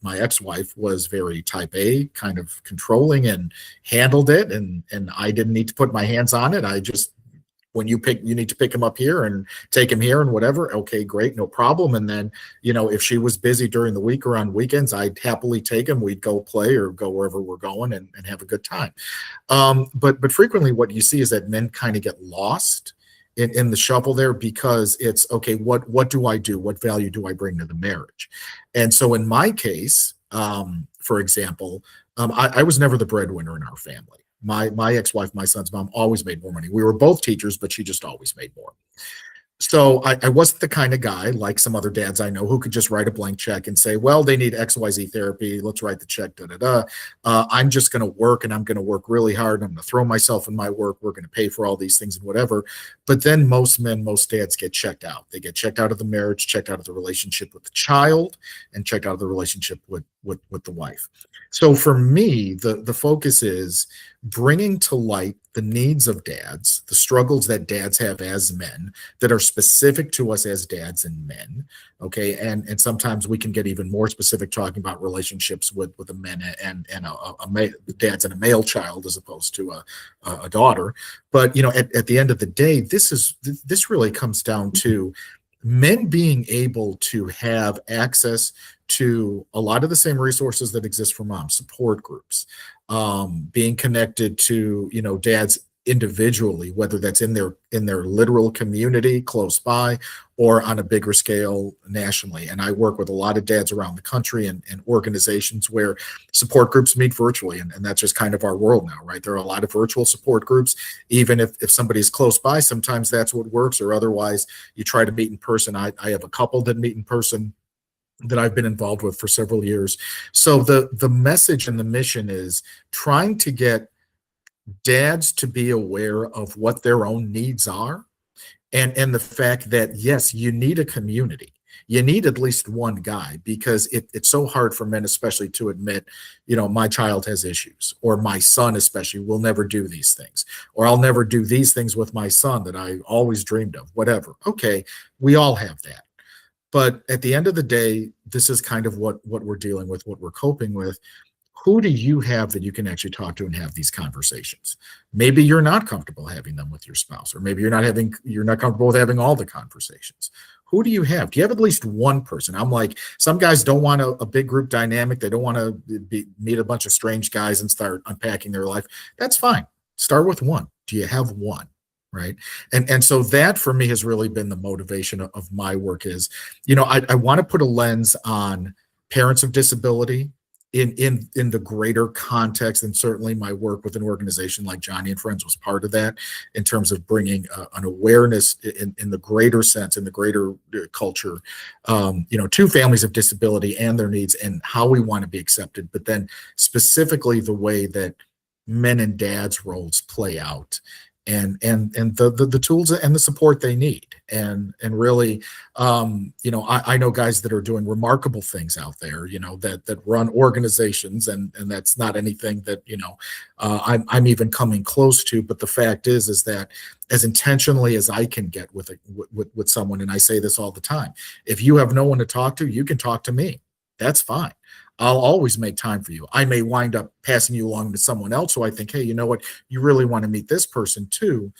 ex-wife was very type A, kind of controlling, and handled it. And I didn't need to put my hands on it. I just, when you need to pick him up here and take him here and whatever. Okay, great, no problem. And then, if she was busy during the week or on weekends, I'd happily take him. We'd go play or go wherever we're going and have a good time. But frequently what you see is that men kind of get lost in the shuffle there, because it's, okay, what do I do? What value do I bring to the marriage? And so in my case, for example, I was never the breadwinner in our family. My ex-wife, my son's mom, always made more money. We were both teachers, but she just always made more. So I wasn't the kind of guy, like some other dads I know, who could just write a blank check and say, well, they need XYZ therapy. Let's write the check, da, da, da. I'm just going to work, and I'm going to work really hard. I'm going to throw myself in my work. We're going to pay for all these things and whatever. But then most men, most dads get checked out. They get checked out of the marriage, checked out of the relationship with the child, and checked out of the relationship with the wife. So for me, the focus is bringing to light the needs of dads, the struggles that dads have as men that are specific to us as dads and men. Okay. And sometimes we can get even more specific, talking about relationships with a men and dads and a male child as opposed to a daughter. But, at the end of the day, this really comes down to men being able to have access to a lot of the same resources that exist for moms, support groups, being connected to, dads individually, whether that's in their literal community close by or on a bigger scale nationally. And I work with a lot of dads around the country and organizations where support groups meet virtually. And that's just kind of our world now, right? There are a lot of virtual support groups. Even if somebody's close by, sometimes that's what works, or otherwise you try to meet in person. I have a couple that meet in person that I've been involved with for several years. So the message and the mission is trying to get dads to be aware of what their own needs are, and the fact that, yes, you need a community. You need at least one guy, because it's so hard for men especially to admit, my child has issues, or my son especially will never do these things, or I'll never do these things with my son that I always dreamed of, whatever. Okay, we all have that. But at the end of the day, this is kind of what we're dealing with, what we're coping with. Who do you have that you can actually talk to and have these conversations? Maybe you're not comfortable having them with your spouse, or maybe you're not comfortable with having all the conversations. Who do you have? Do you have at least one person? I'm like, some guys don't want a big group dynamic. They don't want to meet a bunch of strange guys and start unpacking their life. That's fine. Start with one. Do you have one? Right. And so that for me has really been the motivation of my work is, I want to put a lens on parents of disability in the greater context. And certainly my work with an organization like Johnny and Friends was part of that, in terms of bringing an awareness in the greater sense, in the greater culture, to families of disability and their needs and how we want to be accepted, but then specifically the way that men and dads roles play out, and the tools and the support they need. And really, I know guys that are doing remarkable things out there, that run organizations, and that's not anything that, I'm even coming close to. But the fact is that as intentionally as I can get with someone, and I say this all the time, if you have no one to talk to, you can talk to me. That's fine. I'll always make time for you. I may wind up passing you along to someone else who I think, hey, you know what, you really want to meet this person too.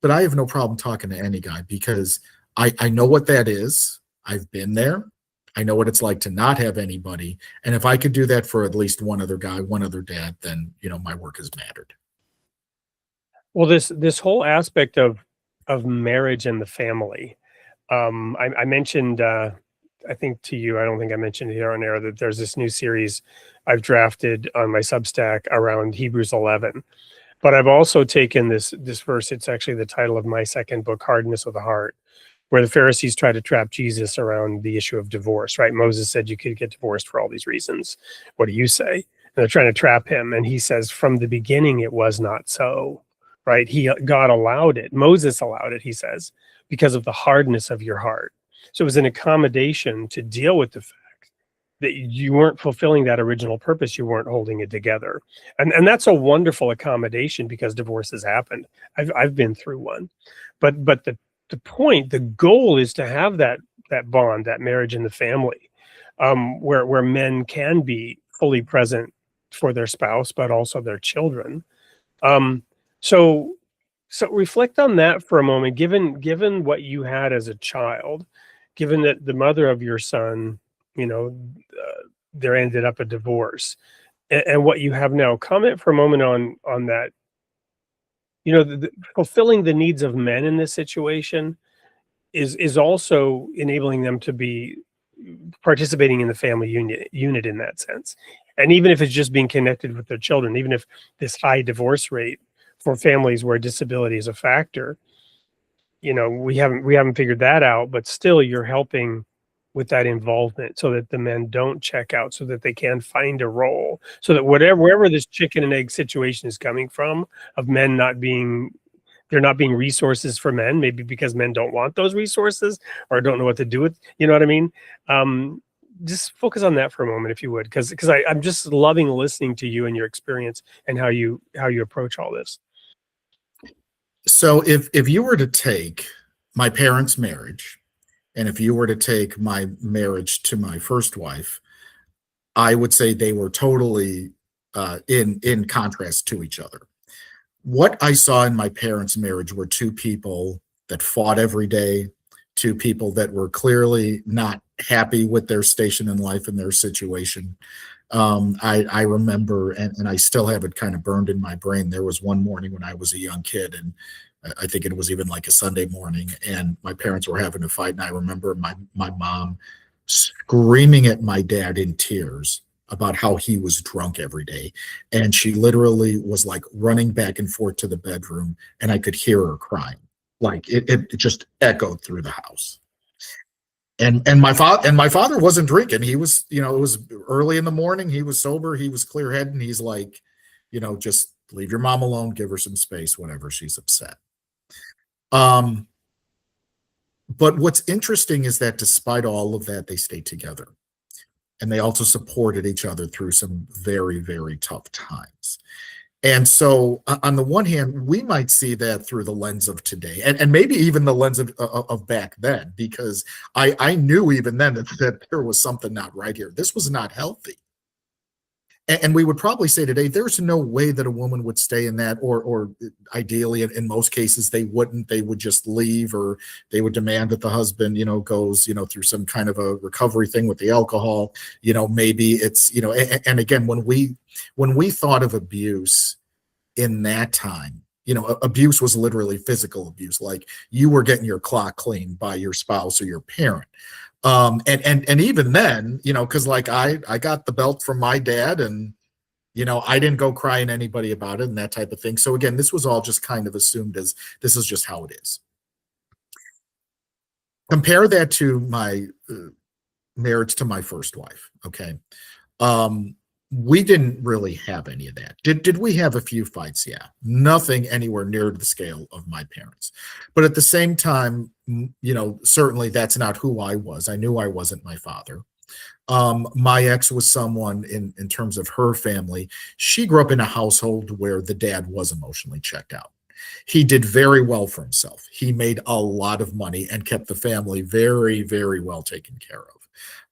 But I have no problem talking to any guy, because I know what that is. I've been there. I know what it's like to not have anybody. And if I could do that for at least one other guy, one other dad, then, my work has mattered. Well, this whole aspect of marriage and the family, I mentioned, I think to you, I don't think I mentioned it here on air, that there's this new series I've drafted on my Substack around Hebrews 11. But I've also taken this verse. It's actually the title of my second book, Hardness of the Heart, where the Pharisees try to trap Jesus around the issue of divorce, right? Moses said you could get divorced for all these reasons. What do you say? And they're trying to trap him. And he says, from the beginning, it was not so, right? God allowed it. Moses allowed it, he says, because of the hardness of your heart. So it was an accommodation to deal with the fact that you weren't fulfilling that original purpose. You weren't holding it together. And that's a wonderful accommodation, because divorce has happened. I've been through one. But the goal is to have that bond, that marriage in the family, where men can be fully present for their spouse, but also their children. So reflect on that for a moment, given what you had as a child, given that the mother of your son, there ended up a divorce, and what you have now. Comment for a moment on that. Fulfilling the needs of men in this situation is also enabling them to be participating in the family unit in that sense. And even if it's just being connected with their children, even if this high divorce rate for families where disability is a factor, we haven't figured that out, but still you're helping with that involvement so that the men don't check out, so that they can find a role, so that wherever this chicken and egg situation is coming from, of men they're not being resources for men, maybe because men don't want those resources or don't know what to do with, you know what I mean? Just focus on that for a moment, if you would, because I'm just loving listening to you and your experience and how you approach all this. So if you were to take my parents' marriage, and if you were to take my marriage to my first wife, I would say they were totally in contrast to each other. What I saw in my parents' marriage were two people that fought every day, two people that were clearly not happy with their station in life and their situation. I remember, and I still have it kind of burned in my brain. There was one morning when I was a young kid, and I think it was even like a Sunday morning, and my parents were having a fight. And I remember my mom screaming at my dad in tears about how he was drunk every day. And she literally was like running back and forth to the bedroom, and I could hear her crying. Like it just echoed through the house. And my father wasn't drinking. He was, it was early in the morning. He was sober. He was clear-headed. And he's like, just leave your mom alone, give her some space whenever she's upset. But what's interesting is that despite all of that, they stayed together. And they also supported each other through some very, very tough times. And so on the one hand, we might see that through the lens of today, and maybe even the lens of back then, because I knew even then that there was something not right here. This was not healthy. And we would probably say today, there's no way that a woman would stay in that, or ideally, in most cases, they wouldn't. They would just leave, or they would demand that the husband, goes, through some kind of a recovery thing with the alcohol. Maybe it's, and again, when we thought of abuse in that time, abuse was literally physical abuse. Like you were getting your clock cleaned by your spouse or your parent. And even then, because like I got the belt from my dad, and I didn't go crying to anybody about it and that type of thing. So again, this was all just kind of assumed as this is just how it is. Compare that to my marriage to my first wife. Okay. We didn't really have any of that. Did we have a few fights? Yeah. Nothing anywhere near the scale of my parents. But at the same time, certainly that's not who I was. I knew I wasn't my father. My ex was someone in terms of her family. She grew up in a household where the dad was emotionally checked out. He did very well for himself. He made a lot of money and kept the family very, very well taken care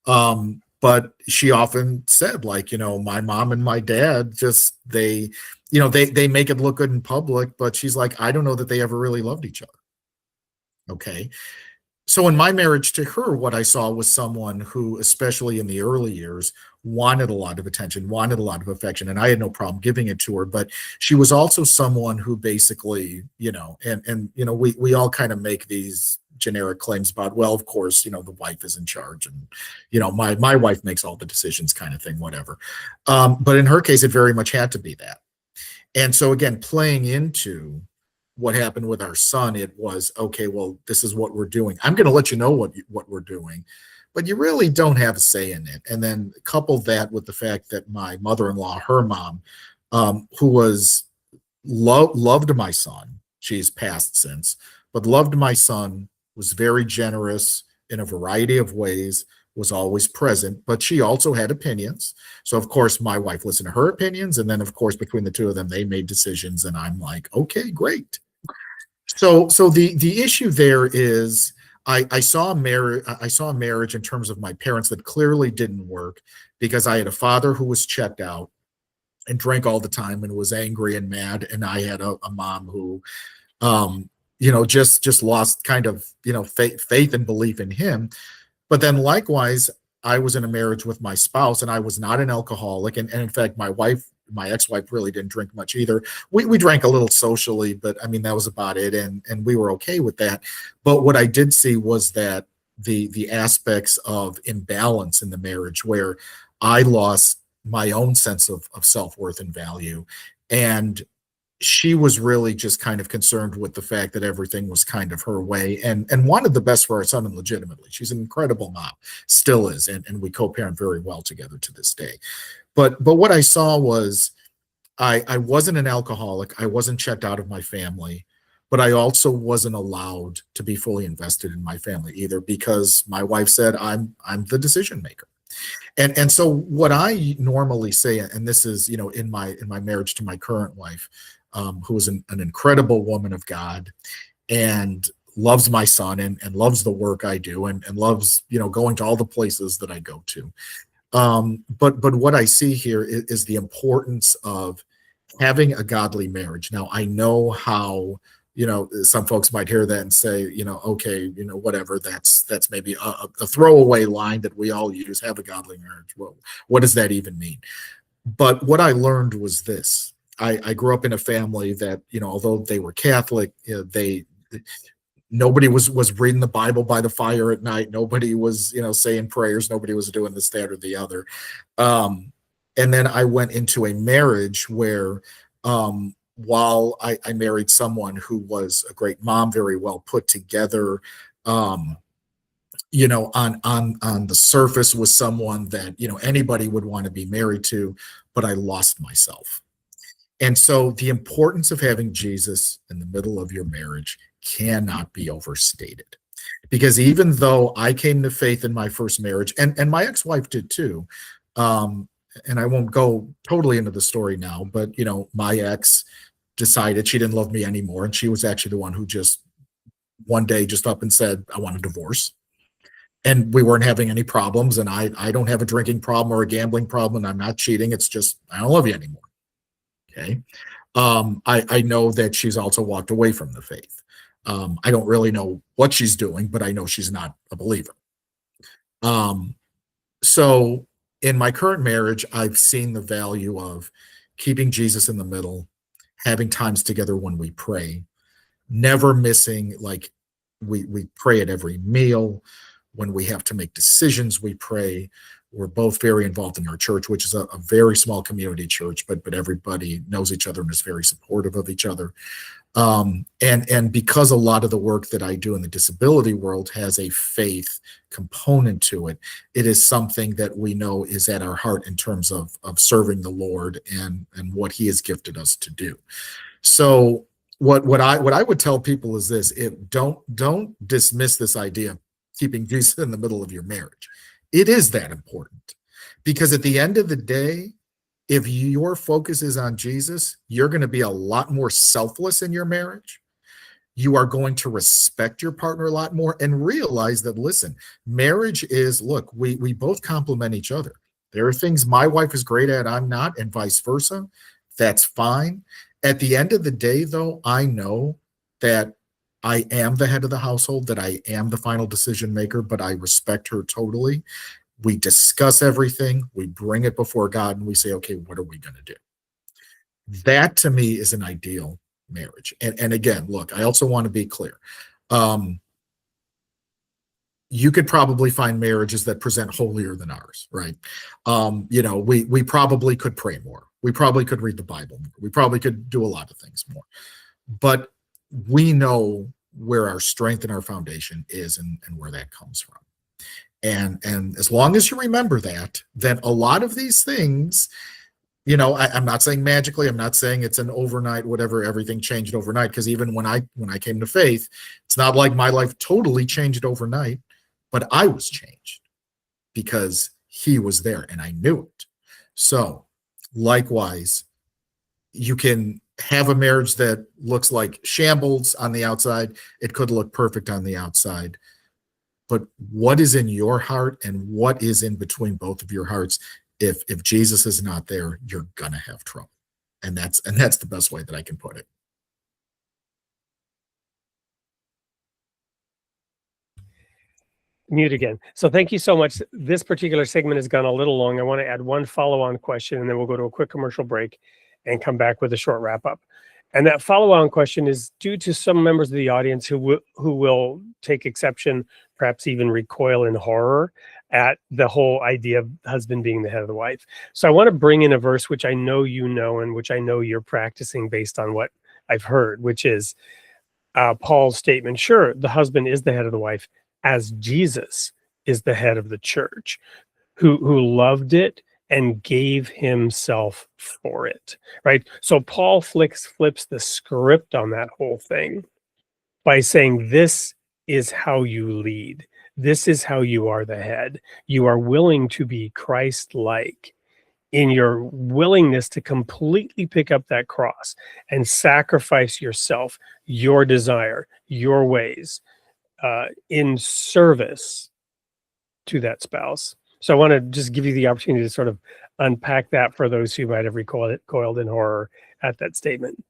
of. But she often said, like, my mom and my dad just, they make it look good in public, but she's like, I don't know that they ever really loved each other. Okay. So in my marriage to her, what I saw was someone who, especially in the early years, wanted a lot of attention, wanted a lot of affection, and I had no problem giving it to her. But she was also someone who basically, we all kind of make these generic claims about, well, of course, the wife is in charge, and my wife makes all the decisions, kind of thing, whatever. But in her case, it very much had to be that. And so again, playing into what happened with our son, it was, okay, well, this is what we're doing. I'm going to let you know what we're doing, but you really don't have a say in it. And then couple that with the fact that my mother-in-law, her mom, who was loved my son, she's passed since, but loved my son, was very generous in a variety of ways, was always present, but she also had opinions. So of course my wife listened to her opinions, and then of course between the two of them they made decisions, and I'm like, okay, great. So the issue there is I saw a marriage in terms of my parents that clearly didn't work, because I had a father who was checked out and drank all the time and was angry and mad, and I had a mom who just lost kind of faith and belief in him. But then likewise, I was in a marriage with my spouse, and I was not an alcoholic. And in fact, my ex-wife really didn't drink much either. We drank a little socially, but I mean, that was about it. And we were okay with that. But what I did see was that the aspects of imbalance in the marriage, where I lost my own sense of self-worth and value. And she was really just kind of concerned with the fact that everything was kind of her way, and wanted the best for our son, and legitimately. She's an incredible mom, still is, and we co-parent very well together to this day. But what I saw was I wasn't an alcoholic. I wasn't checked out of my family, but I also wasn't allowed to be fully invested in my family either, because my wife said I'm the decision maker. And so what I normally say, and this is, you know, in my marriage to my current wife, who is an incredible woman of God and loves my son and loves the work I do and loves, you know, going to all the places that I go to. But what I see here is the importance of having a godly marriage. Now, I know how, you know, some folks might hear that and say, you know, okay, you know, whatever, that's maybe a throwaway line that we all use, have a godly marriage. Well, what does that even mean? But what I learned was this. I grew up in a family that, you know, although they were Catholic, you know, nobody was reading the Bible by the fire at night. Nobody was, you know, saying prayers. Nobody was doing this, that, or the other. And then I went into a marriage where, while I married someone who was a great mom, very well put together, you know, on the surface was someone that, you know, anybody would want to be married to, but I lost myself. And so the importance of having Jesus in the middle of your marriage cannot be overstated. Because even though I came to faith in my first marriage, and my ex-wife did too, and I won't go totally into the story now, but, you know, my ex decided she didn't love me anymore, and she was actually the one who just one day just up and said, I want a divorce. And we weren't having any problems, and I don't have a drinking problem or a gambling problem, and I'm not cheating. It's just I don't love you anymore. Okay. I know that she's also walked away from the faith. I don't really know what she's doing, but I know she's not a believer. So in my current marriage, I've seen the value of keeping Jesus in the middle, having times together when we pray, never missing, like we pray at every meal. When we have to make decisions, we pray. We're both very involved in our church, which is a very small community church, but everybody knows each other and is very supportive of each other. And because a lot of the work that I do in the disability world has a faith component to it, it is something that we know is at our heart in terms of serving the Lord and what He has gifted us to do. So what I would tell people is this: don't dismiss this idea of keeping Jesus in the middle of your marriage. It is that important, because at the end of the day, if your focus is on Jesus, you're going to be a lot more selfless in your marriage. You are going to respect your partner a lot more and realize that, listen, marriage is, look, we both complement each other. There are things my wife is great at, I'm not, and vice versa. That's fine. At the end of the day, though, I know that I am the head of the household, that I am the final decision maker, but I respect her totally. We discuss everything, we bring it before God, and we say, okay, what are we going to do? That to me is an ideal marriage. And again, look, I also want to be clear. You could probably find marriages that present holier than ours, right? You know, we probably could pray more. We probably could read the Bible more. We probably could do a lot of things more. But we know where our strength and our foundation is and where that comes from. And as long as you remember that, then a lot of these things, you know, I'm not saying magically, I'm not saying it's an overnight, whatever, everything changed overnight, because even when I came to faith, it's not like my life totally changed overnight, but I was changed because He was there and I knew it. So likewise, you can have a marriage that looks like shambles on the outside. It could look perfect on the outside. But what is in your heart and what is in between both of your hearts, if Jesus is not there, you're gonna have trouble. And that's the best way that I can put it. Mute again. So thank you so much. This particular segment has gone a little long. I want to add one follow-on question, and then we'll go to a quick commercial break and come back with a short wrap-up. And that follow-on question is due to some members of the audience who will take exception, perhaps even recoil in horror at the whole idea of husband being the head of the wife. So I want to bring in a verse which I know you know and which I know you're practicing based on what I've heard, which is Paul's statement. Sure, the husband is the head of the wife, as Jesus is the head of the church, who loved it and gave himself for it, right? So Paul flips the script on that whole thing by saying, this is how you lead. This is how you are the head. You are willing to be Christ-like in your willingness to completely pick up that cross and sacrifice yourself, your desire, your ways, in service to that spouse. So I want to just give you the opportunity to sort of unpack that for those who might have recoiled in horror at that statement.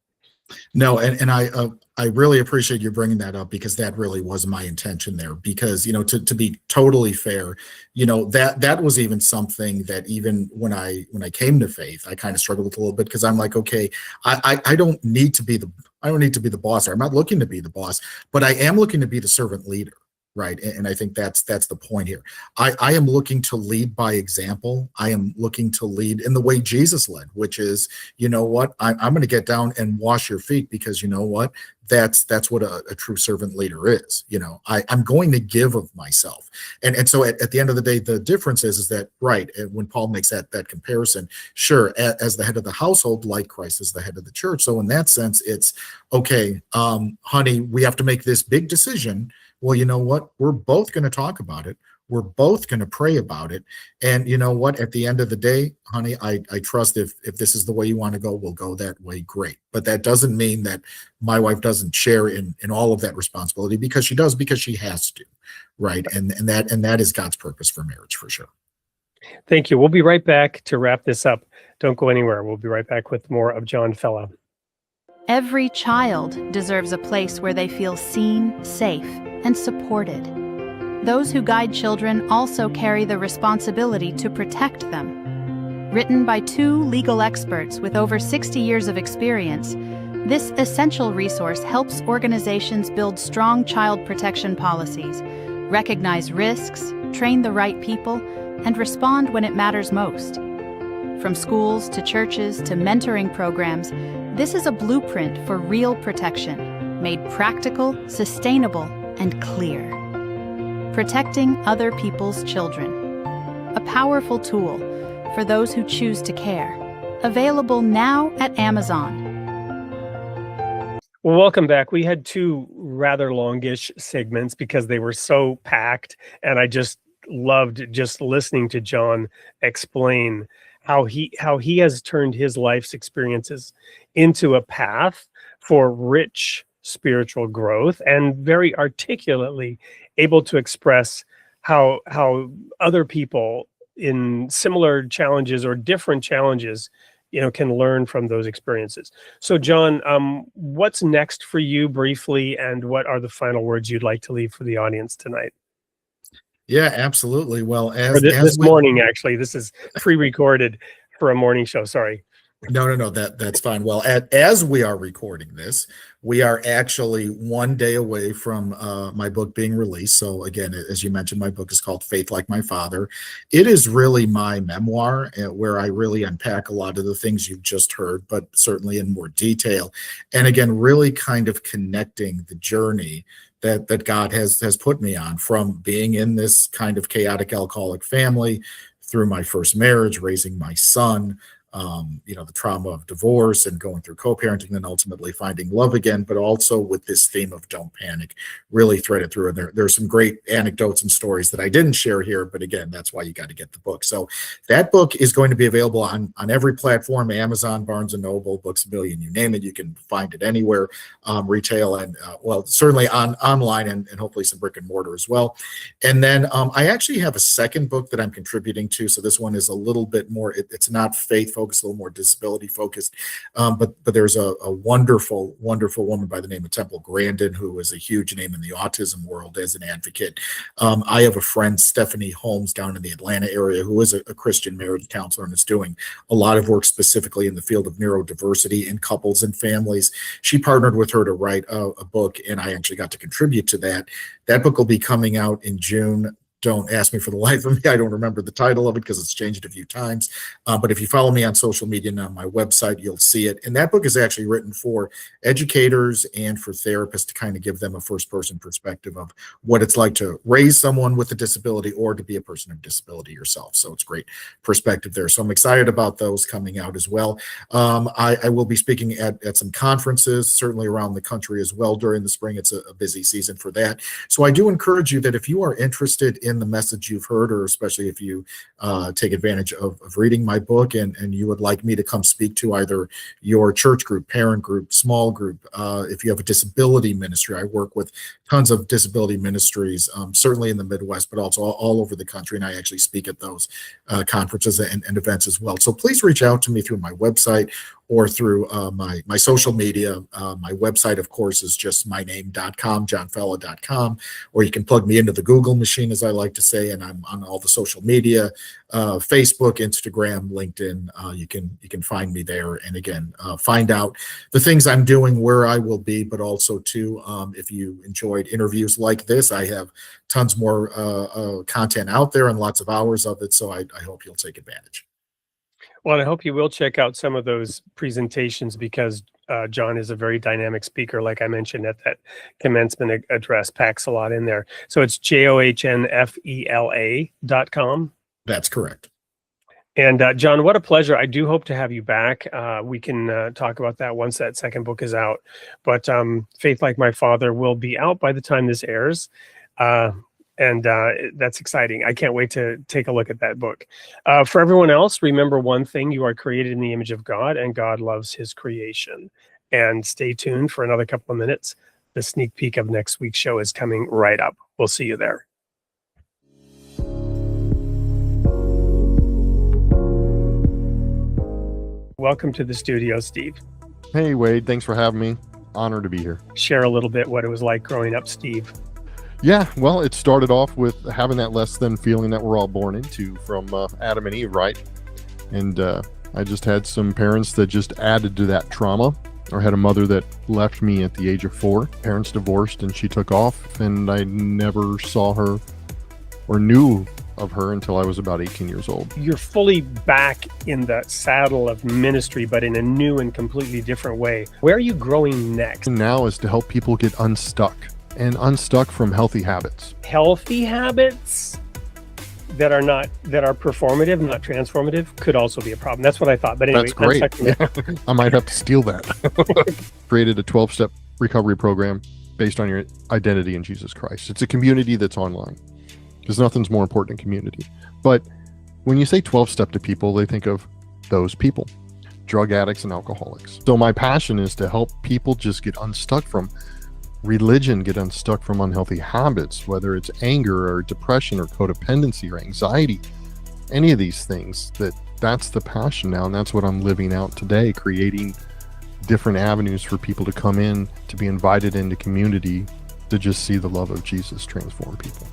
No, and I really appreciate you bringing that up, because that really was my intention there. Because, to be totally fair, that was even something that even when I came to faith, I kind of struggled with a little bit, because I'm like, okay, I don't need to be the boss. I'm not looking to be the boss, but I am looking to be the servant leader. Right. And I think that's the point here. I am looking to lead by example. I am looking to lead in the way Jesus led, which is, you know what, I'm going to get down and wash your feet, because you know what, that's what a true servant leader is. I'm going to give of myself. And so at the end of the day, the difference is that, right, when Paul makes that comparison, sure, as the head of the household, like Christ is the head of the church. So in that sense, it's okay, honey, we have to make this big decision. Well, you know what? We're both going to talk about it. We're both going to pray about it. And you know what? At the end of the day, honey, I trust if this is the way you want to go, we'll go that way. Great. But that doesn't mean that my wife doesn't share in all of that responsibility, because she does, because she has to. Right. And that is God's purpose for marriage, for sure. Thank you. We'll be right back to wrap this up. Don't go anywhere. We'll be right back with more of John Fela. Every child deserves a place where they feel seen, safe, and supported. Those who guide children also carry the responsibility to protect them. Written by 2 legal experts with over 60 years of experience, this essential resource helps organizations build strong child protection policies, recognize risks, train the right people, and respond when it matters most. From schools to churches to mentoring programs, this is a blueprint for real protection, made practical, sustainable, and clear. Protecting other people's children. A powerful tool for those who choose to care. Available now at Amazon. Well, welcome back. We had 2 rather longish segments because they were so packed, and I just loved just listening to John explain how he has turned his life's experiences into a path for rich spiritual growth, and very articulately able to express how other people in similar challenges or different challenges, can learn from those experiences. So John, what's next for you briefly, and what are the final words you'd like to leave for the audience tonight? Yeah, absolutely. Well, this morning, actually, this is pre-recorded for a morning show. Sorry. No, that's fine. Well, as we are recording this, we are actually 1 day away from my book being released. So again, as you mentioned, my book is called Faith Like My Father. It is really my memoir, where I really unpack a lot of the things you've just heard, but certainly in more detail. And again, really kind of connecting the journey that God has put me on, from being in this kind of chaotic alcoholic family, through my first marriage, raising my son, the trauma of divorce and going through co-parenting, and ultimately finding love again, but also with this theme of don't panic, really threaded through. And there's some great anecdotes and stories that I didn't share here, but again, that's why you got to get the book. So that book is going to be available on every platform, Amazon, Barnes & Noble, Books A Billion, you name it. You can find it anywhere, retail, and certainly online, and hopefully some brick and mortar as well. And then I actually have a second book that I'm contributing to. So this one is a little bit more, it's not faith focused, a little more disability focused. But there's a wonderful woman by the name of Temple Grandin, who is a huge name in the autism world as an advocate. I have a friend, Stephanie Holmes, down in the Atlanta area, who is a Christian marriage counselor and is doing a lot of work specifically in the field of neurodiversity in couples and families. She partnered with her to write a book, and I actually got to contribute to that. That book will be coming out in June. don't ask me for the life of me. I don't remember the title of it because it's changed a few times. But if you follow me on social media and on my website, you'll see it. And that book is actually written for educators and for therapists to kind of give them a first-person perspective of what it's like to raise someone with a disability or to be a person of disability yourself. So it's great perspective there. So I'm excited about those coming out as well. I will be speaking at some conferences, certainly around the country as well during the spring. It's a busy season for that. So I do encourage you that if you are interested in the message you've heard, or especially if you take advantage of reading my book and you would like me to come speak to either your church group, parent group, small group, if you have a disability ministry, I work with tons of disability ministries, certainly in the Midwest, but also all over the country. And I actually speak at those conferences and events as well. So please reach out to me through my website or through my social media. My website, of course, is just myname.com, johnfella.com, or you can plug me into the Google machine, as I like to say, and I'm on all the social media, Facebook, Instagram, LinkedIn. You can find me there. And again, find out the things I'm doing, where I will be, but also too, if you enjoyed interviews like this, I have tons more content out there and lots of hours of it. So I hope you'll take advantage. Well, and I hope you will check out some of those presentations because John is a very dynamic speaker, like I mentioned at that commencement address, packs a lot in there. So it's johnfela.com. That's correct. And John, what a pleasure. I do hope to have you back. We can talk about that once that second book is out. But Faith Like My Father will be out by the time this airs. And that's exciting. I can't wait to take a look at that book. For everyone else, remember one thing: you are created in the image of God, and God loves his creation. And stay tuned for another couple of minutes. The sneak peek of next week's show is coming right up. We'll see you there. Welcome to the studio, Steve. Hey, Wade. Thanks for having me. Honored to be here. Share a little bit what it was like growing up, Steve. Yeah, well, it started off with having that less than feeling that we're all born into from Adam and Eve, right? And I just had some parents that just added to that trauma, or had a mother that left me at the age of 4. Parents divorced and she took off, and I never saw her or knew of her until I was about 18 years old. You're fully back in the saddle of ministry, but in a new and completely different way. Where are you growing next? And now is to help people get unstuck from healthy habits. Healthy habits that are performative, not transformative, could also be a problem. That's what I thought. But anyway, that's great. I might have to steal that. Created a 12-step recovery program based on your identity in Jesus Christ. It's a community that's online, because nothing's more important than community. But when you say 12-step to people, they think of those people, drug addicts and alcoholics. So my passion is to help people just get unstuck from religion, get unstuck from unhealthy habits, whether it's anger or depression or codependency or anxiety, any of these things. That's the passion now, and that's what I'm living out today, creating different avenues for people to come in, to be invited into community, to just see the love of Jesus transform people.